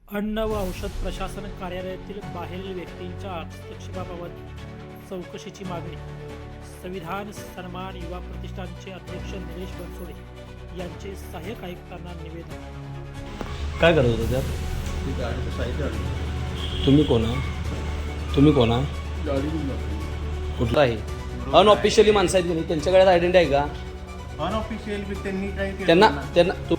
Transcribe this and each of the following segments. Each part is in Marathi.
अन्न व औषध प्रशासन कार्यालयातील बाहेरील व्यक्तींच्या हस्तक्षेपाबाबत चौकशीची मागणी. संविधान सन्मान युवा प्रतिष्ठानचे अध्यक्ष निलेश बनसोडे यांचे सहाय्यक आयुक्तांना निवेदन. काय करत होता त्यात? ती गाडीचं साहित्य आणलं. तुम्ही कोण आहे? तुम्ही कोण आहे? गाडी घेऊन जातो. कुठला आहे? अनऑफिशियली माणसं आहेत की नाही, त्यांच्याकडे आयडेंटिटी आहे का? अनऑफिशियल बी त्यांनी काय केलं त्यांना ना. त्यांना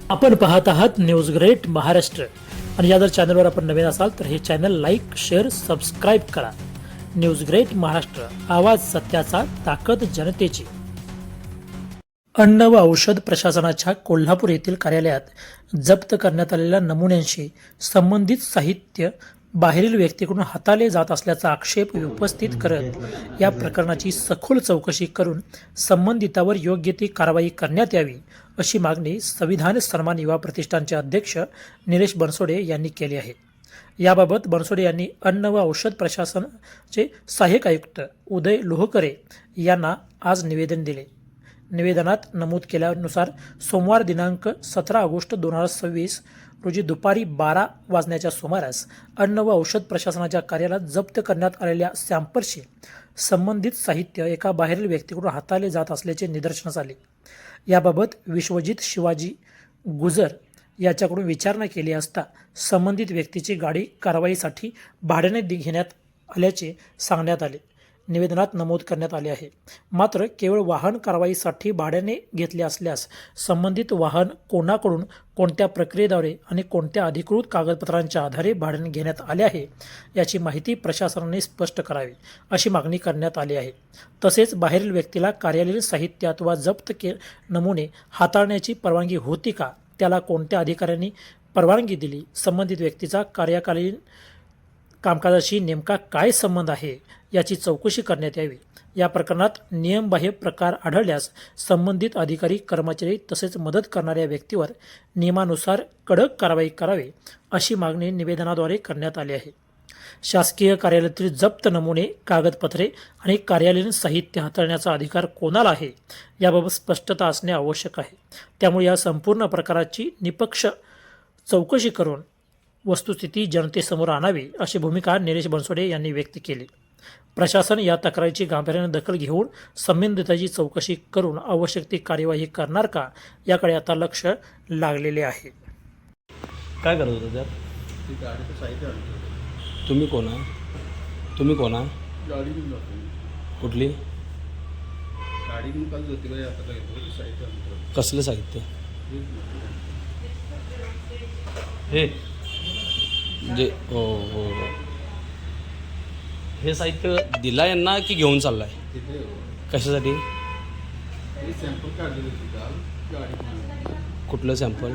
आपण पाहत आहात न्यूज ग्रेट महाराष्ट्र आणि या जर चॅनलवर आपण नवीन असाल तर हे चॅनल लाईक शेअर सबस्क्राईब करा. न्यूज ग्रेट महाराष्ट्र, आवाज सत्याचा, ताकद जनतेची. अन्न व औषध प्रशासनाच्या कोल्हापूर येथील कार्यालयात जप्त करण्यात आलेल्या नमुन्यांशी संबंधित साहित्य बाहेरील व्यक्तीकडून हाताळले जात असल्याचा आक्षेप उपस्थित करत या प्रकरणाची सखोल चौकशी करून संबंधितावर योग्य ती कारवाई करण्यात यावी अशी मागणी संविधान सन्मान युवा प्रतिष्ठानचे अध्यक्ष निलेश बनसोडे यांनी केली आहे. याबाबत बनसोडे यांनी अन्न व औषध प्रशासनाचे सहाय्यक आयुक्त उदय लोहकरे यांना आज निवेदन दिले. निवेदनात नमूद केल्यानुसार सोमवार दिनांक 17 ऑगस्ट 2026 रोजी दुपारी 12 वाजण्याच्या सुमारास अन्न व औषध प्रशासनाच्या कार्यालयात जप्त करण्यात आलेल्या सॅम्पलशी संबंधित साहित्य एका बाहेरील व्यक्तीकडून हाताळले जात असल्याचे निदर्शनास आले. याबाबत विश्वजित शिवाजी गुजर याच्याकडून विचारणा केली असता संबंधित व्यक्तीची गाडी कारवाईसाठी भाड्याने घेण्यात आल्याचे सांगण्यात आले. निवेदनात नमूद करण्यात आले आहे. मात्र केवळ वाहन कारवाईसाठी भाड्याने घेतले असल्यास संबंधित वाहन कोणाकडून, कोणत्या प्रक्रियेद्वारे आणि कोणत्या अधिकृत कागदपत्रांच्या आधारे भाड्याने घेण्यात आले आहे याची माहिती प्रशासनाने स्पष्ट करावी अशी मागणी करण्यात आली आहे. तसेच बाहेरील व्यक्तीला कार्यालयीन साहित्य अथवा जप्त नमुने हाताळण्याची परवानगी होती का, त्याला कोणत्या अधिकाऱ्यांनी परवानगी दिली, संबंधित व्यक्तीचा कार्यकालीन कामकाजाशी नेमका काय संबंध आहे याची चौकशी करण्यात यावी. या प्रकरणात नियमबाह्य प्रकार आढळल्यास संबंधित अधिकारी, कर्मचारी तसेच मदत करणाऱ्या व्यक्तीवर नियमानुसार कडक कारवाई करावी अशी मागणी निवेदनाद्वारे करण्यात आली आहे. शासकीय कार्यालयातील जप्त नमुने, कागदपत्रे आणि कार्यालयीन साहित्य हाताळण्याचा अधिकार कोणाला आहे याबाबत स्पष्टता असणे आवश्यक आहे. त्यामुळे या संपूर्ण प्रकाराची निष्पक्ष चौकशी करून वस्तुस्थिती जनतेसमोर आणावी अशी भूमिका निलेश बनसोडे यांनी व्यक्त केली. प्रशासन या तक्रारीची गांभीर्याने दखल घेऊन संबंधिताची चौकशी करून आवश्यक ती कार्यवाही करणार का याकडे आता लक्ष लागलेले आहे. काय करत होता त्यात? ती गाडीचं साहित्य आणलं. तुम्ही कोण आहे? तुम्ही कोण आहे? गाडी घेऊन जातो. कुठली? गाडी घेऊन काल ज्योतिबा यात्रा येतो. साहित्य आणतो. कसलं साहित्य? हे म्हणजे हो हो हो, हे साहित्य दिला यांना की घेऊन चाललाय? तिथे कशासाठी? हे सॅम्पल काढलेले होते काल गाडी घेऊन. कुठलं सॅम्पल?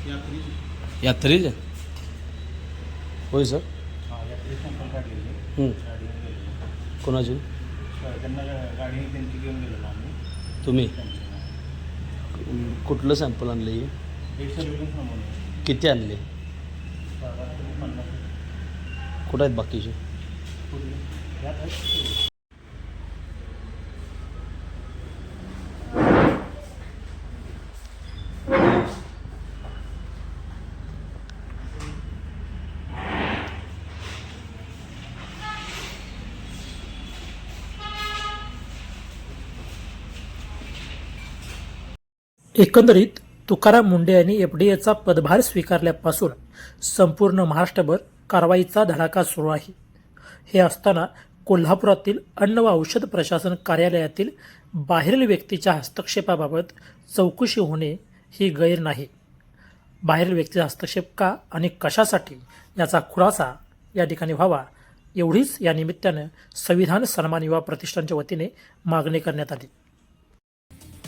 यात्री यात्रेचे? होय सर. यात्री सॅम्पल काढलेले. हं. गाडी घेऊन गेलेले. कोणाची? त्यांना गाडी त्यांची घेऊन गेलेलो आम्ही. तुम्ही कुठलं सॅम्पल आणलं? हे एक सर्व्हिलन्स नमुने. किती आणले? साधारण 50. कुठं आहेत बाकीचे? यात आहेत. एकंदरीत तुकाराम मुंडे यांनी एफडीएचा पदभार स्वीकारल्यापासून संपूर्ण महाराष्ट्रभर कारवाईचा धडाका सुरू आहे. हे असताना कोल्हापुरातील अन्न व औषध प्रशासन कार्यालयातील बाहेरील व्यक्तीच्या हस्तक्षेपाबाबत चौकशी होणे ही गैर नाही. बाहेरील व्यक्तीचा हस्तक्षेप का आणि कशासाठी याचा खुलासा या ठिकाणी व्हावा एवढीच या निमित्तानं संविधान सन्मान युवा प्रतिष्ठानच्या वतीने मागणी करण्यात आली.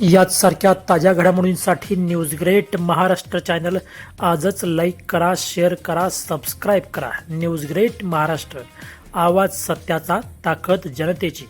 याच सारख्या ताज्या घडामोडींसाठी न्यूज ग्रेट महाराष्ट्र चॅनल आजच लाईक करा, शेअर करा, सबस्क्राईब करा. न्यूज ग्रेट महाराष्ट्र, आवाज सत्याचा, ताकद जनतेची.